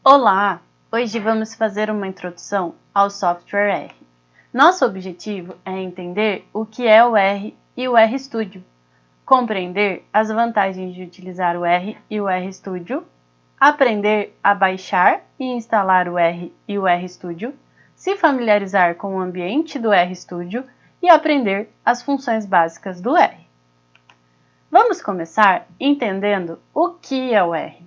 Olá! Hoje vamos fazer uma introdução ao software R. Nosso objetivo é entender o que é o R e o RStudio, compreender as vantagens de utilizar o R e o RStudio, aprender a baixar e instalar o R e o RStudio, se familiarizar com o ambiente do RStudio e aprender as funções básicas do R. Vamos começar entendendo o que é o R.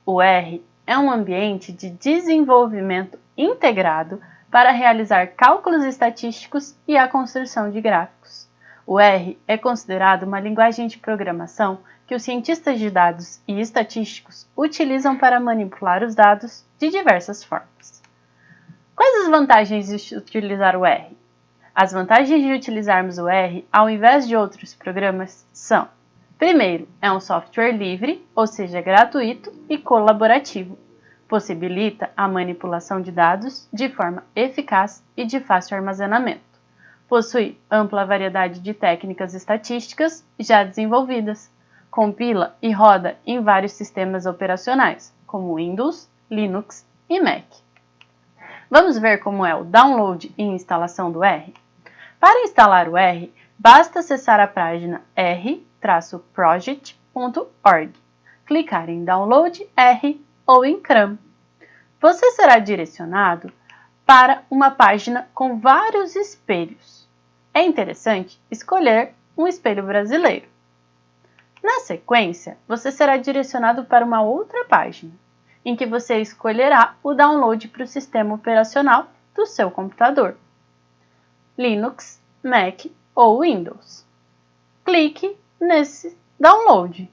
O R é um ambiente de desenvolvimento integrado para realizar cálculos estatísticos e a construção de gráficos. O R é considerado uma linguagem de programação que os cientistas de dados e estatísticos utilizam para manipular os dados de diversas formas. Quais as vantagens de utilizar o R? As vantagens de utilizarmos o R ao invés de outros programas são: primeiro, é um software livre, ou seja, gratuito e colaborativo. Possibilita a manipulação de dados de forma eficaz e de fácil armazenamento. Possui ampla variedade de técnicas estatísticas já desenvolvidas. Compila e roda em vários sistemas operacionais, como Windows, Linux e Mac. Vamos ver como é o download e instalação do R? Para instalar o R, basta acessar a página r-project.org, clicar em Download R ou em CRUM. Você será direcionado para uma página com vários espelhos. É interessante escolher um espelho brasileiro. Na sequência, você será direcionado para uma outra página, em que você escolherá o download para o sistema operacional do seu computador, Linux, Mac ou Windows. Clique nesse download.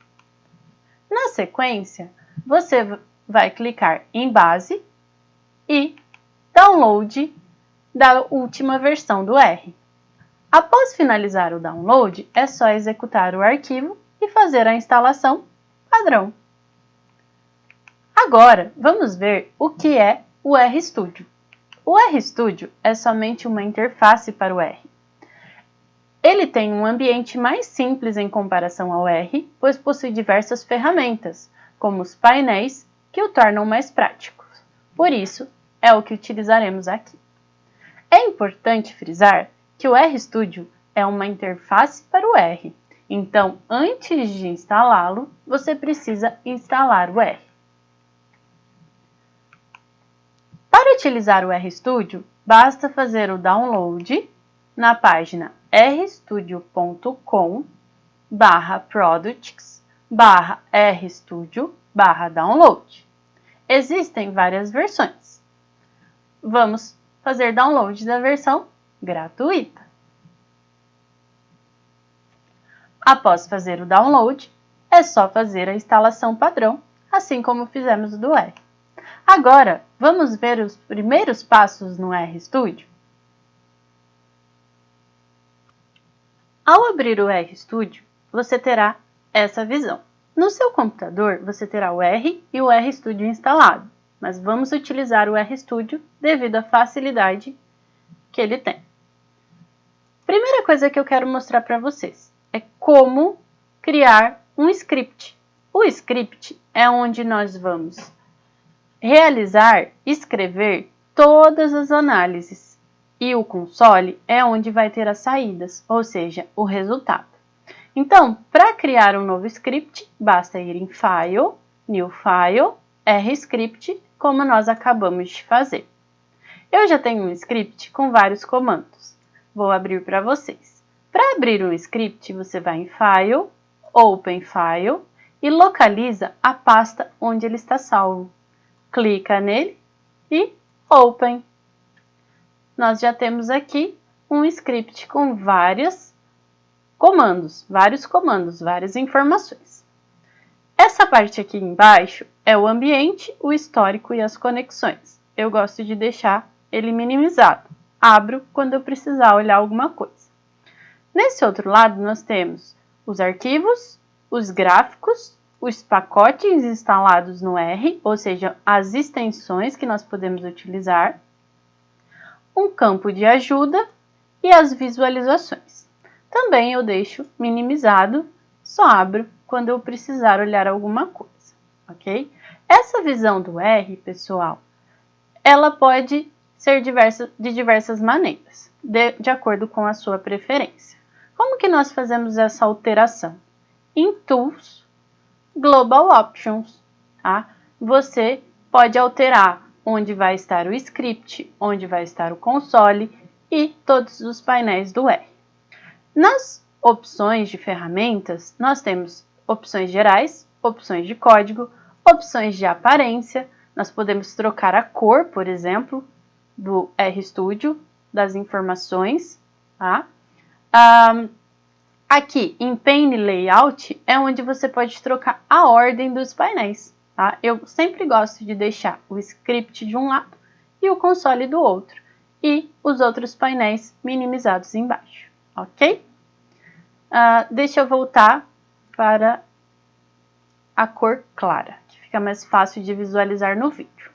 Na sequência, você vai clicar em Base e Download da última versão do R. Após finalizar o download, é só executar o arquivo e fazer a instalação padrão. Agora, vamos ver o que é o RStudio. O RStudio é somente uma interface para o R. Ele tem um ambiente mais simples em comparação ao R, pois possui diversas ferramentas, como os painéis, que o tornam mais prático. Por isso, é o que utilizaremos aqui. É importante frisar que o RStudio é uma interface para o R, então, antes de instalá-lo, você precisa instalar o R. Para utilizar o RStudio, basta fazer o download na página rstudio.com/products/rstudio/download. Existem várias versões. Vamos fazer download da versão gratuita. Após fazer o download, é só fazer a instalação padrão, assim como fizemos do R. Agora, vamos ver os primeiros passos no RStudio? Ao abrir o RStudio, você terá essa visão. No seu computador, você terá o R e o RStudio instalado, mas vamos utilizar o RStudio devido à facilidade que ele tem. Primeira coisa que eu quero mostrar para vocês é como criar um script. O script é onde nós vamos realizar, escrever todas as análises. E o console é onde vai ter as saídas, ou seja, o resultado. Então, para criar um novo script, basta ir em File, New File, RScript, como nós acabamos de fazer. Eu já tenho um script com vários comandos. Vou abrir para vocês. Para abrir um script, você vai em File, Open File e localiza a pasta onde ele está salvo. Clica nele e Open. Nós já temos aqui um script com vários comandos, várias informações. Essa parte aqui embaixo é o ambiente, o histórico e as conexões. Eu gosto de deixar ele minimizado. Abro quando eu precisar olhar alguma coisa. Nesse outro lado, nós temos os arquivos, os gráficos, os pacotes instalados no R, ou seja, as extensões que nós podemos utilizar, um campo de ajuda e as visualizações. Também eu deixo minimizado, só abro quando eu precisar olhar alguma coisa, ok? Essa visão do R, pessoal, ela pode ser de diversas maneiras, de acordo com a sua preferência. Como que nós fazemos essa alteração? Em Tools, Global Options, tá? Você pode alterar onde vai estar o script, onde vai estar o console e todos os painéis do R. Nas opções de ferramentas, nós temos opções gerais, opções de código, opções de aparência. Nós podemos trocar a cor, por exemplo, do RStudio, das informações, tá? Aqui em Pane Layout é onde você pode trocar a ordem dos painéis, tá? Eu sempre gosto de deixar o script de um lado e o console do outro, e os outros painéis minimizados embaixo, ok? Deixa eu voltar para a cor clara, que fica mais fácil de visualizar no vídeo.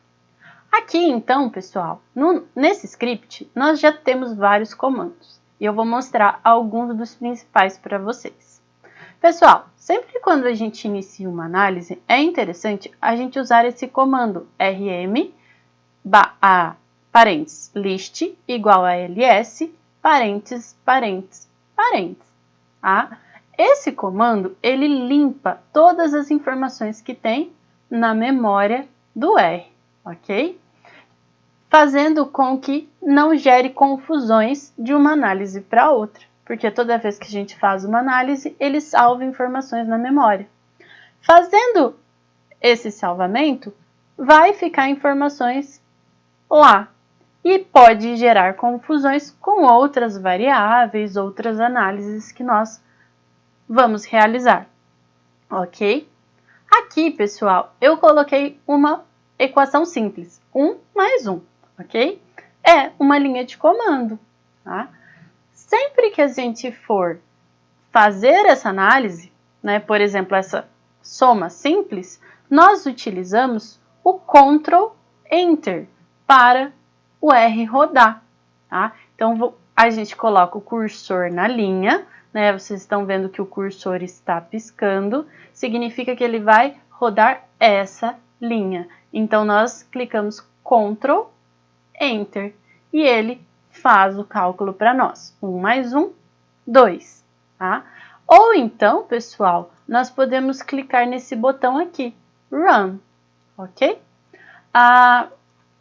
Aqui, então, pessoal, nesse script, nós já temos vários comandos. E eu vou mostrar alguns dos principais para vocês. Pessoal, sempre quando a gente inicia uma análise, é interessante a gente usar esse comando rm parênteses list igual a ls parênteses parênteses parênteses. Tá? Esse comando, ele limpa todas as informações que tem na memória do R, ok? Fazendo com que não gere confusões de uma análise para outra, porque toda vez que a gente faz uma análise, ele salva informações na memória. Fazendo esse salvamento, vai ficar informações lá e pode gerar confusões com outras variáveis, outras análises que nós vamos realizar, ok? Aqui, pessoal, eu coloquei uma equação simples, 1 mais 1. Ok? É uma linha de comando, tá? Sempre que a gente for fazer essa análise, né, por exemplo, essa soma simples, nós utilizamos o Ctrl Enter para o R rodar, tá? Então, a gente coloca o cursor na linha, né? Vocês estão vendo que o cursor está piscando, significa que ele vai rodar essa linha. Então, nós clicamos Ctrl Enter, e ele faz o cálculo para nós. 1 mais 1, 2, tá? Ou então, pessoal, nós podemos clicar nesse botão aqui, Run, ok?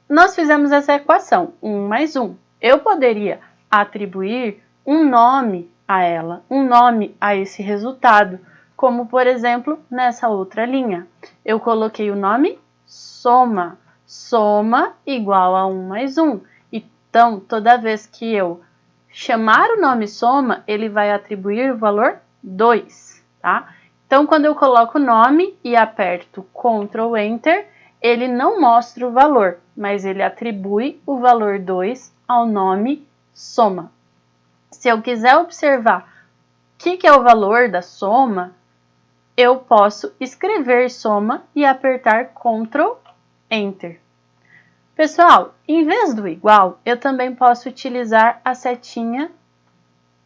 Nós fizemos essa equação, 1 mais 1. Eu poderia atribuir um nome a ela, um nome a esse resultado, como, por exemplo, nessa outra linha. Eu coloquei o nome soma. Soma igual a 1 mais 1. Então, toda vez que eu chamar o nome soma, ele vai atribuir o valor 2, tá? Então, quando eu coloco o nome e aperto Ctrl Enter, ele não mostra o valor, mas ele atribui o valor 2 ao nome soma. Se eu quiser observar o que é o valor da soma, eu posso escrever soma e apertar Ctrl Enter. Pessoal, em vez do igual, eu também posso utilizar a setinha,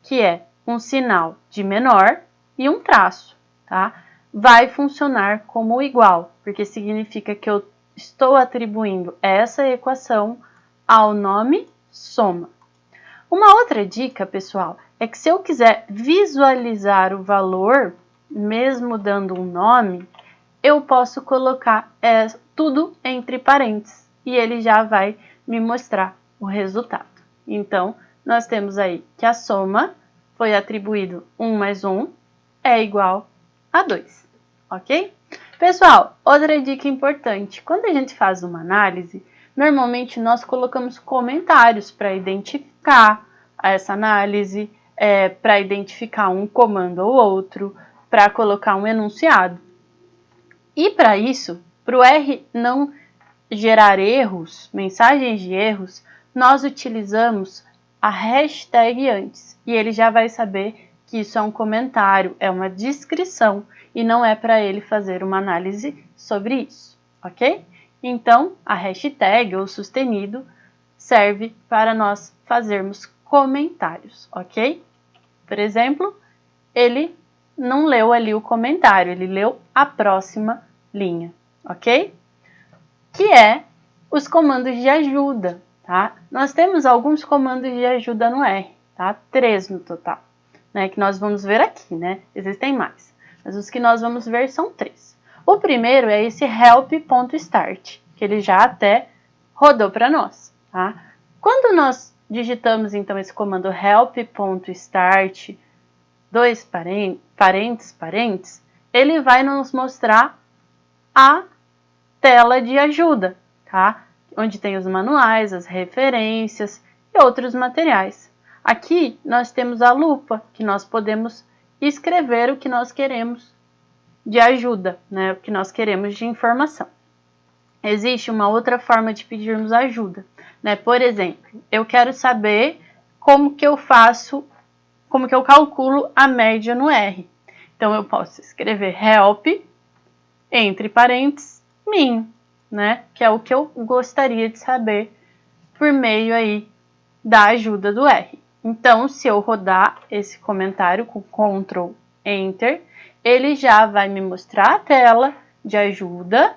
que é um sinal de menor e um traço, tá? Vai funcionar como igual, porque significa que eu estou atribuindo essa equação ao nome soma. Uma outra dica, pessoal, é que se eu quiser visualizar o valor, mesmo dando um nome, eu posso colocar tudo entre parênteses e ele já vai me mostrar o resultado. Então, nós temos aí que a soma foi atribuído 1 mais 1 é igual a 2, ok? Pessoal, outra dica importante, quando a gente faz uma análise, normalmente nós colocamos comentários para identificar essa análise, para identificar um comando ou outro, para colocar um enunciado. E para isso, para o R não gerar erros, mensagens de erros, nós utilizamos a hashtag antes. E ele já vai saber que isso é um comentário, é uma descrição e não é para ele fazer uma análise sobre isso, ok? Então, a hashtag ou sustenido serve para nós fazermos comentários, ok? Por exemplo, ele não leu ali o comentário, ele leu a próxima linha, ok? que é os comandos de ajuda, tá? Nós temos alguns comandos de ajuda no R, tá? 3 no total, né? Que nós vamos ver aqui, né? Existem mais, mas os que nós vamos ver são 3. O primeiro é esse help.start, que ele já até rodou para nós, tá? Quando nós digitamos, então, esse comando help.start, dois parênteses, ele vai nos mostrar a tela de ajuda, tá? Onde tem os manuais, as referências e outros materiais. Aqui nós temos a lupa, que nós podemos escrever o que nós queremos de ajuda, né? O que nós queremos de informação. Existe uma outra forma de pedirmos ajuda, né? Por exemplo, eu quero saber como que eu calculo a média no R. Então, eu posso escrever help, entre parênteses, min, né? Que é o que eu gostaria de saber por meio aí da ajuda do R. Então, se eu rodar esse comentário com Ctrl Enter, ele já vai me mostrar a tela de ajuda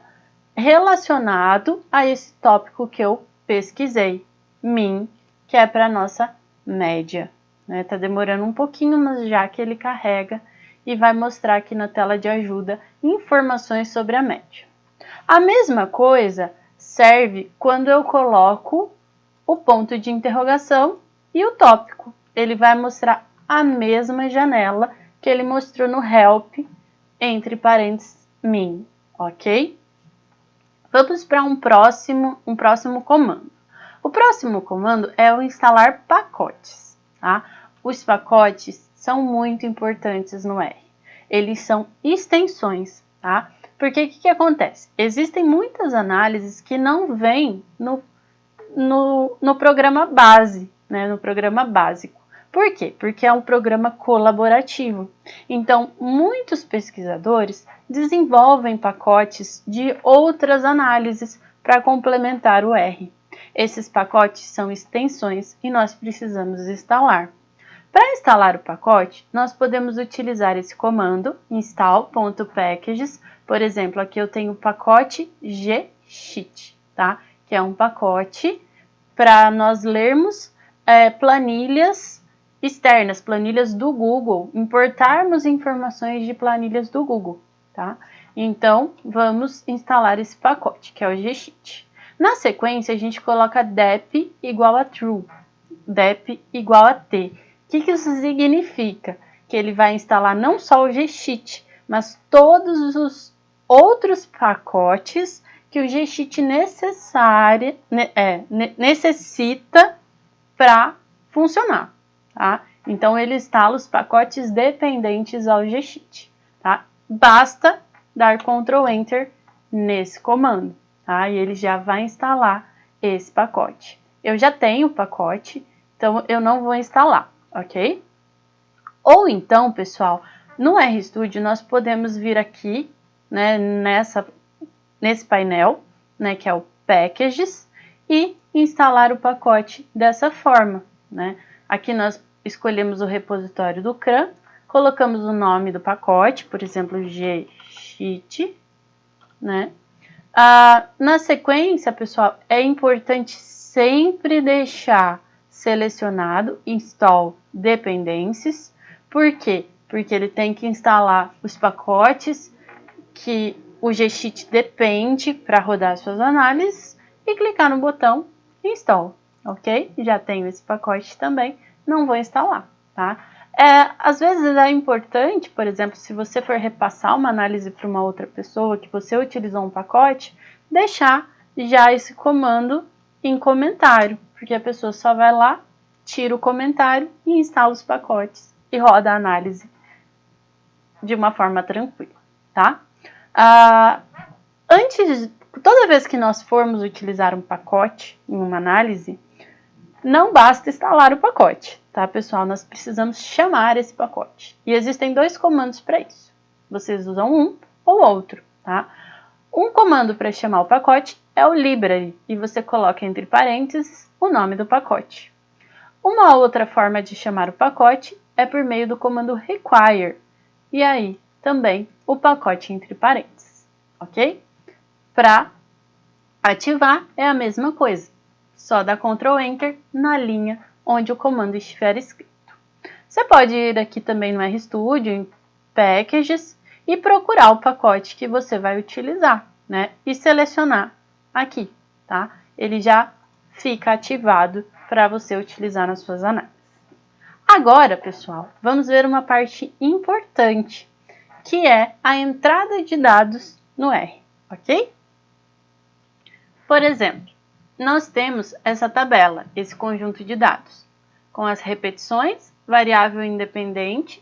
relacionado a esse tópico que eu pesquisei, min, que é para a nossa média. Né? Tá demorando um pouquinho, mas já que ele carrega e vai mostrar aqui na tela de ajuda informações sobre a média. A mesma coisa serve quando eu coloco o ponto de interrogação e o tópico. Ele vai mostrar a mesma janela que ele mostrou no help, entre parênteses, min, ok? Vamos para um próximo comando. O próximo comando é o instalar pacotes, tá? Os pacotes são muito importantes no R. Eles são extensões, tá? Porque o que acontece? Existem muitas análises que não vêm no programa base, né? No programa básico. Por quê? Porque é um programa colaborativo. Então, muitos pesquisadores desenvolvem pacotes de outras análises para complementar o R. Esses pacotes são extensões e nós precisamos instalar. Para instalar o pacote, nós podemos utilizar esse comando install.packages. Por exemplo, aqui eu tenho o pacote gsheet, tá? Que é um pacote para nós lermos planilhas externas, planilhas do Google, importarmos informações de planilhas do Google, tá? Então, vamos instalar esse pacote, que é o gsheet. Na sequência, a gente coloca dep igual a true, dep igual a t. O que isso significa? Que ele vai instalar não só o gsheet, mas todos os outros pacotes que o gsheet necessita para funcionar, tá? Então, ele instala os pacotes dependentes ao gsheet, tá? Basta dar Ctrl Enter nesse comando, tá? E ele já vai instalar esse pacote. Eu já tenho o pacote, então eu não vou instalar, ok? Ou então, pessoal, no RStudio nós podemos vir aqui, né, nesse painel, né, que é o Packages, e instalar o pacote dessa forma, né? Aqui nós escolhemos o repositório do CRAN, colocamos o nome do pacote, por exemplo, gsheet, né? Na sequência, pessoal, é importante sempre deixar selecionado Install Dependencies. Por quê? Porque ele tem que instalar os pacotes que o gsheet depende para rodar suas análises e clicar no botão Install, ok? Já tenho esse pacote também, não vou instalar, tá? Às vezes é importante, por exemplo, se você for repassar uma análise para uma outra pessoa que você utilizou um pacote, deixar já esse comando em comentário, porque a pessoa só vai lá, tira o comentário e instala os pacotes e roda a análise de uma forma tranquila, tá? Toda vez que nós formos utilizar um pacote em uma análise, não basta instalar o pacote, tá, pessoal? Nós precisamos chamar esse pacote. E existem dois comandos para isso. Vocês usam um ou outro, tá? Um comando para chamar o pacote é o library, e você coloca entre parênteses o nome do pacote. Uma outra forma de chamar o pacote é por meio do comando require, e aí também o pacote entre parênteses, ok? Para Ativar é a mesma coisa, só dá Ctrl Enter na linha onde o comando estiver escrito. Você pode ir aqui também no RStudio, em Packages, e procurar o pacote que você vai utilizar, né? E selecionar aqui, tá? Ele já fica ativado para você utilizar nas suas análises. Agora, pessoal, vamos ver uma parte importante, que é a entrada de dados no R, ok? Por exemplo, nós temos essa tabela, esse conjunto de dados, com as repetições, variável independente,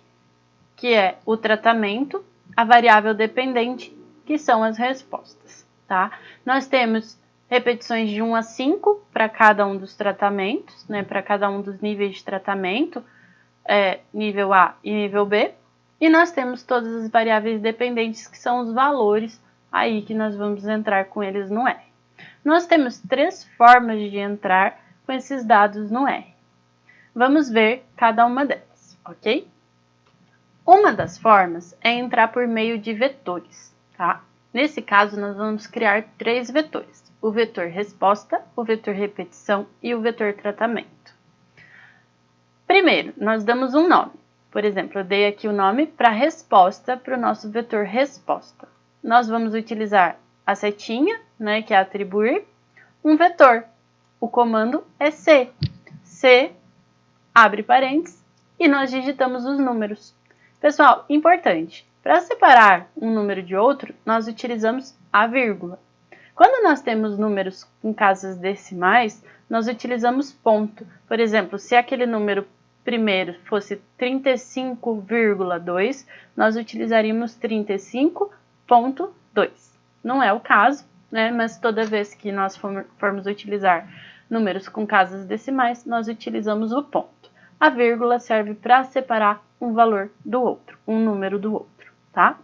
que é o tratamento, a variável dependente, que são as respostas, tá? Nós temos repetições de 1 a 5 para cada um dos tratamentos, né, para cada um dos níveis de tratamento, nível A e nível B, e nós temos todas as variáveis dependentes, que são os valores aí que nós vamos entrar com eles no R. Nós temos 3 formas de entrar com esses dados no R. Vamos ver cada uma delas, ok? Uma das formas é entrar por meio de vetores, tá? Nesse caso, nós vamos criar 3 vetores: o vetor resposta, o vetor repetição e o vetor tratamento. Primeiro, nós damos um nome. Por exemplo, eu dei aqui o nome para resposta para o nosso vetor resposta. Nós vamos utilizar a setinha, né, que é atribuir, um vetor. O comando é C. C, abre parênteses, e nós digitamos os números. Pessoal, importante, para separar um número de outro, nós utilizamos a vírgula. Quando nós temos números com casas decimais, nós utilizamos ponto. Por exemplo, se aquele número primeiro fosse 35,2, nós utilizaríamos 35,2. Não é o caso, né? Mas toda vez que nós formos utilizar números com casas decimais, nós utilizamos o ponto. A vírgula serve para separar um valor do outro, um número do outro, tá?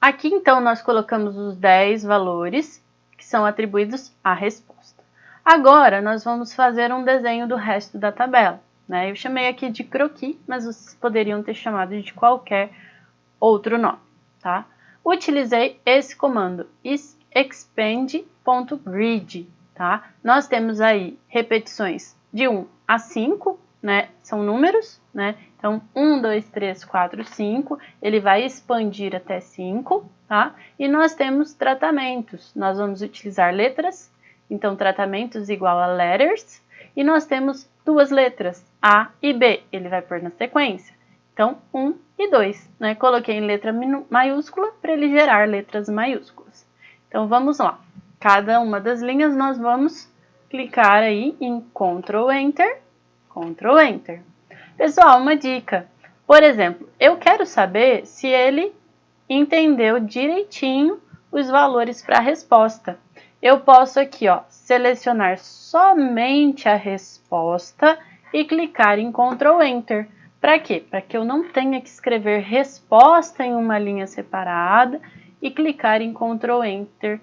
Aqui, então, nós colocamos os 10 valores que são atribuídos à resposta. Agora, nós vamos fazer um desenho do resto da tabela, né? Eu chamei aqui de croquis, mas vocês poderiam ter chamado de qualquer outro nome, tá? Utilizei esse comando, expand.grid, tá? Nós temos aí repetições de 1 a 5, né? São números, né? Então, 1, 2, 3, 4, 5, ele vai expandir até 5, tá? E nós temos tratamentos, nós vamos utilizar letras, então tratamentos igual a letters, e nós temos 2 letras, A e B, ele vai pôr na sequência. Então, 1 e 2, né? Coloquei em letra maiúscula para ele gerar letras maiúsculas. Então, vamos lá. Cada uma das linhas nós vamos clicar aí em Ctrl Enter, Ctrl Enter. Pessoal, uma dica. Por exemplo, eu quero saber se ele entendeu direitinho os valores para a resposta. Eu posso aqui, ó, selecionar somente a resposta e clicar em Ctrl Enter. Para quê? Para que eu não tenha que escrever resposta em uma linha separada e clicar em Ctrl Enter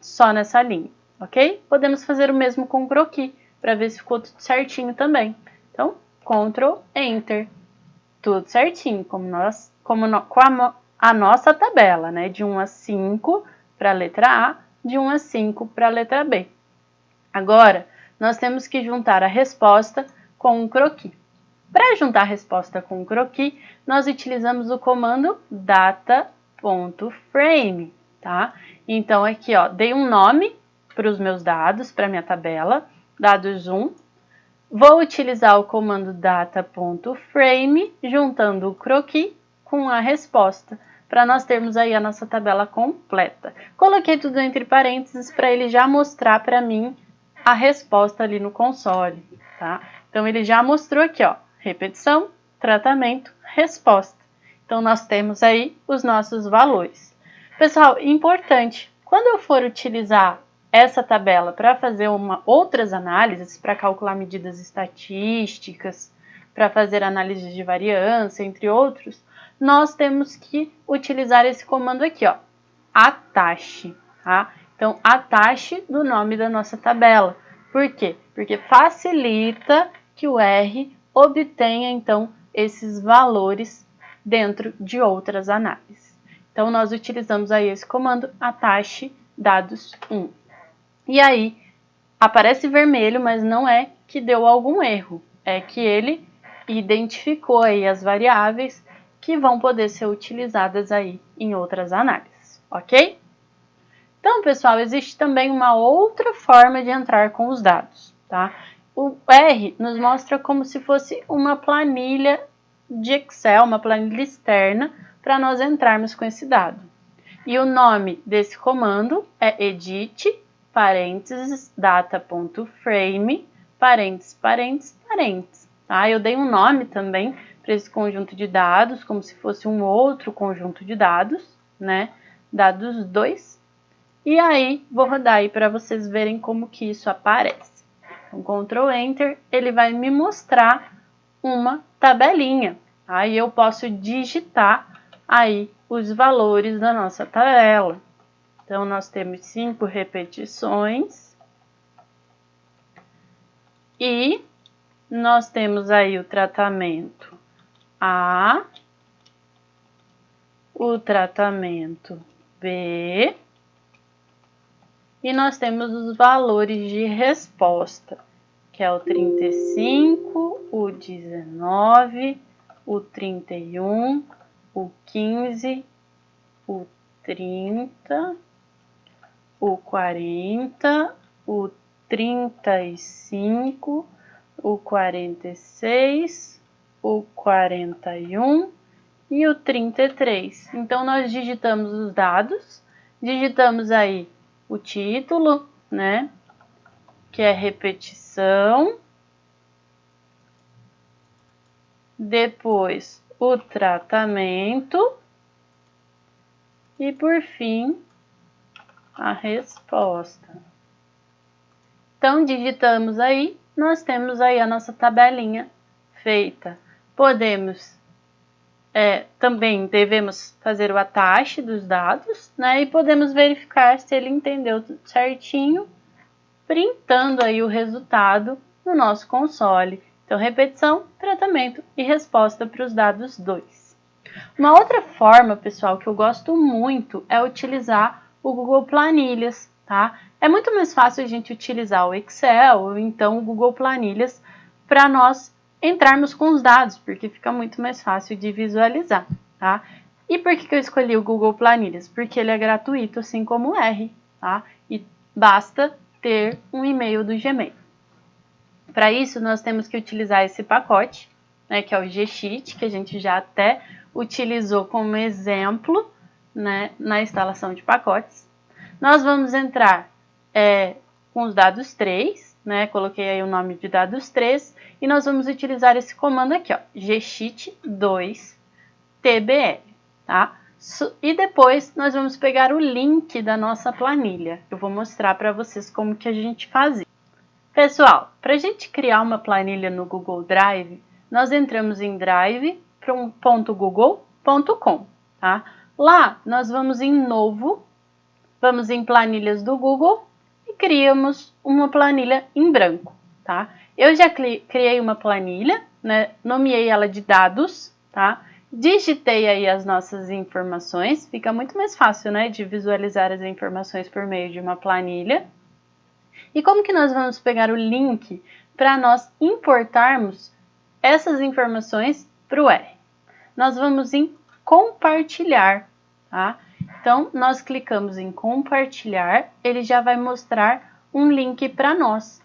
só nessa linha, ok? Podemos fazer o mesmo com o croquis, para ver se ficou tudo certinho também. Então, Ctrl Enter, tudo certinho, com a nossa tabela, né? De 1 a 5 para a letra A, de 1 a 5 para a letra B. Agora, nós temos que juntar a resposta com o croquis. Para juntar a resposta com o croquis, nós utilizamos o comando data.frame, tá? Então, aqui, ó, dei um nome para os meus dados, para a minha tabela, dados 1. Vou utilizar o comando data.frame, juntando o croquis com a resposta, para nós termos aí a nossa tabela completa. Coloquei tudo entre parênteses para ele já mostrar para mim a resposta ali no console, tá? Então, ele já mostrou aqui, ó, repetição, tratamento, resposta. Então, nós temos aí os nossos valores. Pessoal, importante, quando eu for utilizar essa tabela para fazer outras análises, para calcular medidas estatísticas, para fazer análise de variância, entre outros, nós temos que utilizar esse comando aqui, ó, atache, tá? Então, atache do nome da nossa tabela. Por quê? Porque facilita que o R obtenha, então, esses valores dentro de outras análises. Então, nós utilizamos aí esse comando, atache, dados 1. E aí, aparece vermelho, mas não é que deu algum erro, é que ele identificou aí as variáveis que vão poder ser utilizadas aí em outras análises, ok? Então, pessoal, existe também uma outra forma de entrar com os dados, tá? O R nos mostra como se fosse uma planilha de Excel, uma planilha externa, para nós entrarmos com esse dado. E o nome desse comando é edit, parênteses, data.frame, parênteses, parênteses, parênteses. Tá? Eu dei um nome também para esse conjunto de dados, como se fosse um outro conjunto de dados, né? Dados 2. E aí, vou rodar aí para vocês verem como que isso aparece. Com Ctrl Enter, ele vai me mostrar uma tabelinha. Aí eu posso digitar aí os valores da nossa tabela. Então, nós temos 5 repetições. E nós temos aí o tratamento A, o tratamento B, e nós temos os valores de resposta, que é o 35, o 19, o 31, o 15, o 30, o 40, o 35, o 46, o 41 e o 33. Então, nós digitamos os dados, digitamos aí o título, né, que é repetição, depois o tratamento e, por fim, a resposta. Então, digitamos aí, nós temos aí a nossa tabelinha feita. Podemos, também devemos fazer o atache dos dados, né, e podemos verificar se ele entendeu tudo certinho, printando aí o resultado no nosso console. Então, repetição, tratamento e resposta para os dados 2. Uma outra forma, pessoal, que eu gosto muito é utilizar o Google Planilhas, tá? É muito mais fácil a gente utilizar o Excel ou então o Google Planilhas para nós entrarmos com os dados, porque fica muito mais fácil de visualizar, tá? E por que eu escolhi o Google Planilhas? Porque ele é gratuito, assim como o R, tá? E basta ter um e-mail do Gmail. Para isso, nós temos que utilizar esse pacote, né, que é o G-Sheet, que a gente já até utilizou como exemplo, né, na instalação de pacotes. Nós vamos entrar com os dados 3, né, coloquei aí o nome de dados 3, e nós vamos utilizar esse comando aqui, ó, gsheet2tbl, tá? E depois nós vamos pegar o link da nossa planilha. Eu vou mostrar para vocês como que a gente faz isso. Pessoal, para a gente criar uma planilha no Google Drive, nós entramos em drive.google.com, tá? Lá nós vamos em novo, vamos em planilhas do Google e criamos uma planilha em branco, tá? Eu já criei uma planilha, né? Nomeei ela de dados, tá? Digitei aí as nossas informações, fica muito mais fácil, né, de visualizar as informações por meio de uma planilha. E como que nós vamos pegar o link para nós importarmos essas informações para o R? Nós vamos em compartilhar, tá? Então, nós clicamos em compartilhar, ele já vai mostrar um link para nós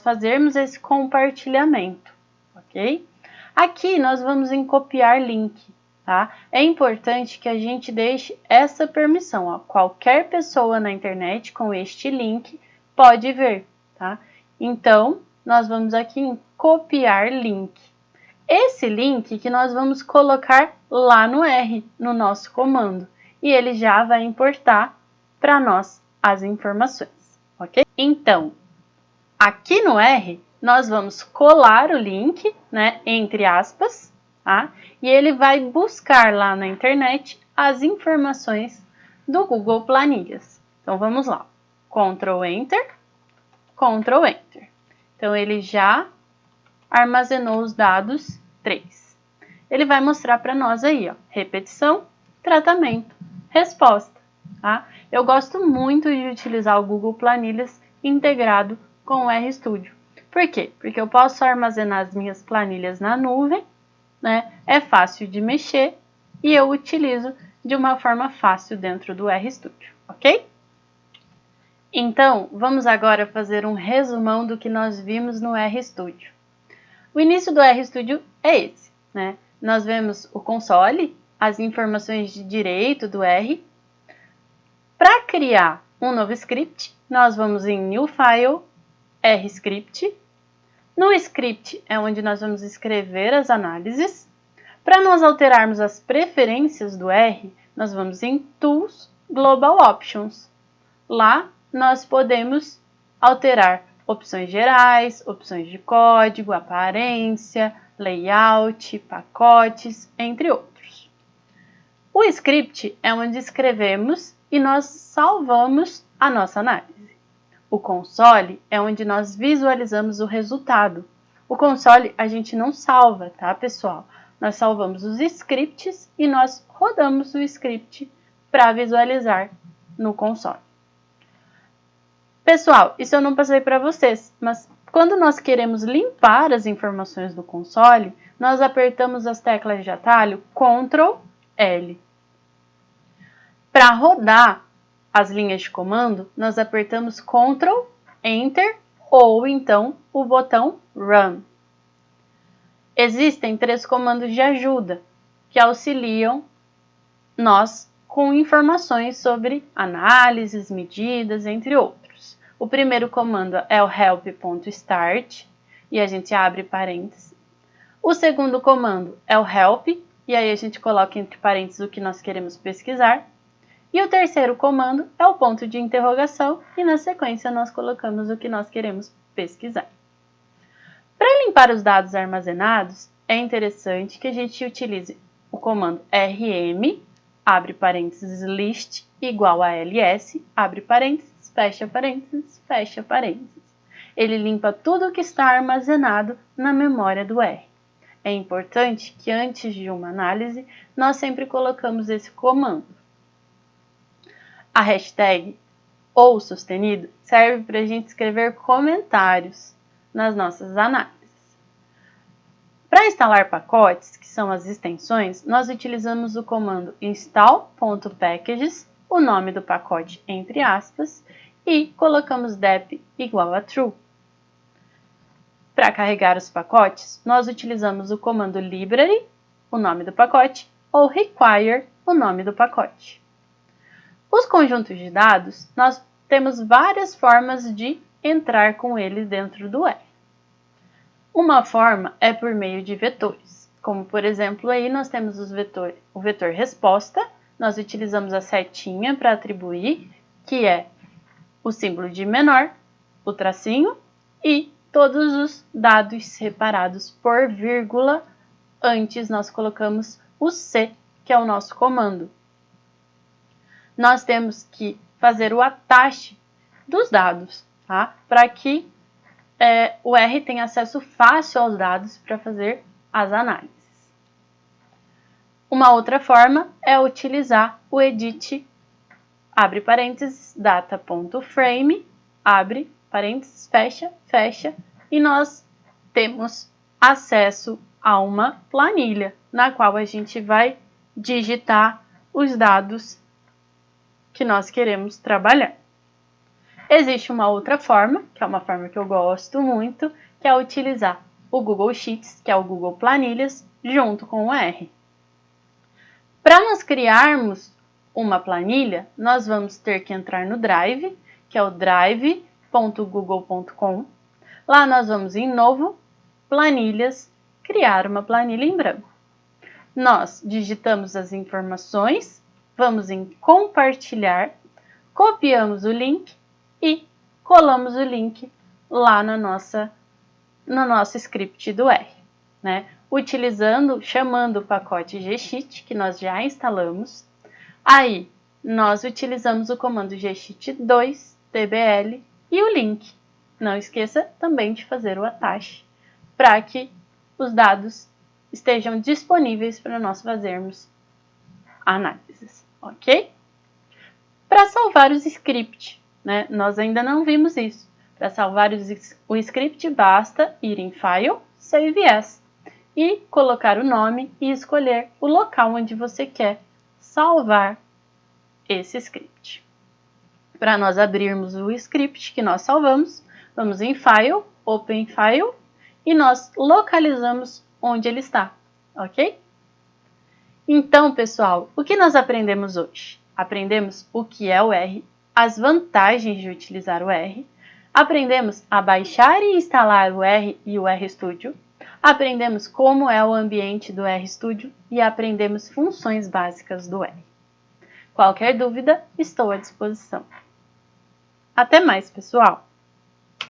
fazermos esse compartilhamento, ok? Aqui nós vamos em copiar link, tá? É importante que a gente deixe essa permissão, ó. Qualquer pessoa na internet com este link pode ver, tá? Então, nós vamos aqui em copiar link. Esse link que nós vamos colocar lá no R, no nosso comando, e ele já vai importar para nós as informações, ok? Então, aqui no R, nós vamos colar o link, né, entre aspas, tá? E ele vai buscar lá na internet as informações do Google Planilhas. Então, vamos lá. Ctrl Enter, Ctrl Enter. Então, ele já armazenou os dados 3. Ele vai mostrar para nós aí, ó, repetição, tratamento, resposta, tá? Eu gosto muito de utilizar o Google Planilhas integrado com o RStudio. Por quê? Porque eu posso armazenar as minhas planilhas na nuvem, né? É fácil de mexer e eu utilizo de uma forma fácil dentro do RStudio, ok? Então, vamos agora fazer um resumão do que nós vimos no RStudio. O início do RStudio é esse, né? Nós vemos o console, as informações de direito do R. Para criar um novo script, nós vamos em New File, RScript. No script é onde nós vamos escrever as análises. Para nós alterarmos as preferências do R, nós vamos em Tools, Global Options. Lá nós podemos alterar opções gerais, opções de código, aparência, layout, pacotes, entre outros. O script é onde escrevemos e nós salvamos a nossa análise. O console é onde nós visualizamos o resultado. O console a gente não salva, tá, pessoal? Nós salvamos os scripts e nós rodamos o script para visualizar no console. Pessoal, isso eu não passei para vocês, mas quando nós queremos limpar as informações do console, nós apertamos as teclas de atalho Ctrl L. Para rodar as linhas de comando, nós apertamos Ctrl, Enter ou então o botão Run. Existem 3 comandos de ajuda que auxiliam nós com informações sobre análises, medidas, entre outros. O primeiro comando é o help.start e a gente abre parênteses. O segundo comando é o help e aí a gente coloca entre parênteses o que nós queremos pesquisar. E o terceiro comando é o ponto de interrogação e na sequência nós colocamos o que nós queremos pesquisar. Para limpar os dados armazenados, é interessante que a gente utilize o comando rm, abre parênteses, list, igual a ls, abre parênteses, fecha parênteses, fecha parênteses. Ele limpa tudo o que está armazenado na memória do R. É importante que antes de uma análise, nós sempre colocamos esse comando. A hashtag ou sustenido serve para a gente escrever comentários nas nossas análises. Para instalar pacotes, que são as extensões, nós utilizamos o comando install.packages, o nome do pacote entre aspas, e colocamos dep igual a true. Para carregar os pacotes, nós utilizamos o comando library, o nome do pacote, ou require, o nome do pacote. Os conjuntos de dados, nós temos várias formas de entrar com eles dentro do R. Uma forma é por meio de vetores, como por exemplo aí nós temos o vetor resposta, nós utilizamos a setinha para atribuir, que é o símbolo de menor, o tracinho e todos os dados separados por vírgula. Antes nós colocamos o C, que é o nosso comando. Nós temos que fazer o atache dos dados, tá? Para que o R tenha acesso fácil aos dados para fazer as análises. Uma outra forma é utilizar o edit, abre parênteses, data.frame, abre parênteses, fecha, fecha, e nós temos acesso a uma planilha, na qual a gente vai digitar os dados que nós queremos trabalhar. Existe uma outra forma, que é uma forma que eu gosto muito, que é utilizar o Google Sheets, que é o Google Planilhas, junto com o R. Para nós criarmos uma planilha, nós vamos ter que entrar no Drive, que é o drive.google.com. Lá nós vamos em Novo, Planilhas, criar uma planilha em branco. Nós digitamos as informações, vamos em Compartilhar, copiamos o link e colamos o link lá no nosso script do R, né? Chamando o pacote gsheet, que nós já instalamos. Aí, nós utilizamos o comando gsheet2 tbl e o link. Não esqueça também de fazer o attach, para que os dados estejam disponíveis para nós fazermos análises, ok? Para salvar os scripts, né? Nós ainda não vimos isso. Para salvar o script, basta ir em File, Save As e colocar o nome e escolher o local onde você quer salvar esse script. Para nós abrirmos o script que nós salvamos, vamos em File, Open File e nós localizamos onde ele está, ok? Então, pessoal, o que nós aprendemos hoje? Aprendemos o que é o R, as vantagens de utilizar o R, aprendemos a baixar e instalar o R e o RStudio, aprendemos como é o ambiente do RStudio e aprendemos funções básicas do R. Qualquer dúvida, estou à disposição. Até mais, pessoal!